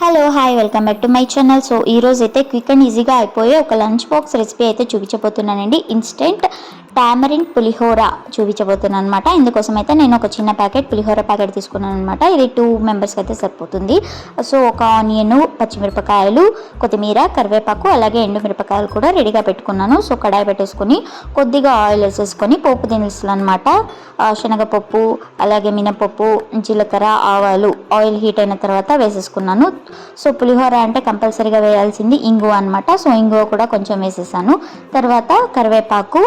Hello hi welcome back to my channel. So ఈరోజు అయితే quick and ఈజీగా అయిపోయే ఒక లంచ్ బాక్స్ రెసిపీ అయితే చూపించబోతున్నానండి. ఇన్స్టెంట్ టామరిన్ పులిహోర చూపించబోతున్నాను అనమాట. ఇందుకోసం అయితే నేను ఒక చిన్న ప్యాకెట్ పులిహోర ప్యాకెట్ తీసుకున్నాను అనమాట. ఇది 2 మెంబర్స్కి అయితే సరిపోతుంది. సో ఒక ఆనియన్, పచ్చిమిరపకాయలు, కొత్తిమీర, కరివేపాకు, అలాగే ఎండుమిరపకాయలు కూడా రెడీగా పెట్టుకున్నాను. సో కడాయి పెట్టేసుకొని కొద్దిగా ఆయిల్ వేసేసుకొని పోపు దినుసులు అనమాట, శనగపప్పు, అలాగే మినపప్పు, జీలకర్ర, ఆవాలు ఆయిల్ హీట్ అయిన తర్వాత వేసేసుకున్నాను. సో పులిహోర అంటే కంపల్సరీగా వేయాల్సింది ఇంగువ అనమాట. సో ఇంగువ కూడా కొంచెం వేసేసాను. తర్వాత కరివేపాకు,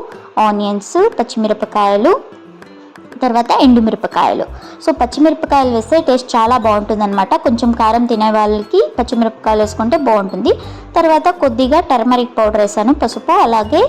ఆనియన్స్, పచ్చిమిరపకాయలు, తర్వాత ఎండుమిరపకాయలు. సో పచ్చిమిరపకాయలు వేస్తే టేస్ట్ చాలా బాగుంటుంది అనమాట. కొంచెం కారం తినే వాళ్ళకి పచ్చిమిరపకాయలు వేసుకుంటే బాగుంటుంది. తర్వాత కొద్దిగా టర్మరిక్ పౌడర్ వేసాను, పసుపు, అలాగే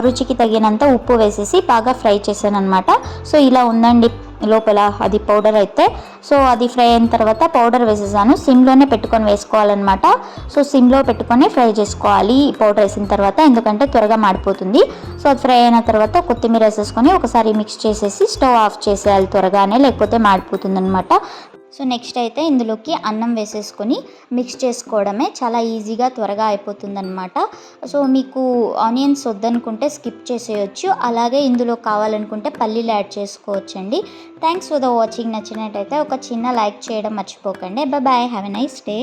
రుచికి తగినంత ఉప్పు వేసేసి బాగా ఫ్రై చేశాను అనమాట. సో ఇలా ఉందండి లోపల అది పౌడర్ అయితే. సో అది ఫ్రై అయిన తర్వాత పౌడర్ వేసేసాను. సిమ్లోనే పెట్టుకొని వేసుకోవాలన్నమాట. సో సిమ్లో పెట్టుకొని ఫ్రై చేసుకోవాలి ఈ పౌడర్ వేసిన తర్వాత, ఎందుకంటే త్వరగా మాడిపోతుంది. సో అది ఫ్రై అయిన తర్వాత కొత్తిమీర వేసేసుకొని ఒకసారి మిక్స్ చేసేసి స్టవ్ ఆఫ్ చేసేయాలి త్వరగానే, లేకపోతే మాడిపోతుంది అనమాట. సో నెక్స్ట్ అయితే ఇందులోకి అన్నం వేసేసుకొని మిక్స్ చేసుకోవడమే, చాలా ఈజీగా త్వరగా అయిపోతుందన్నమాట. సో మీకు ఆనియన్స్ వద్దనుకుంటే స్కిప్ చేసేయచ్చు, అలాగే ఇందులో కావాలనుకుంటే పల్లీలు యాడ్ చేసుకోవచ్చండి. Thanks for the watching. నచ్చినట్టయితే ఒక చిన్న లైక్ చేయడం మర్చిపోకండి. Bye, have a nice day.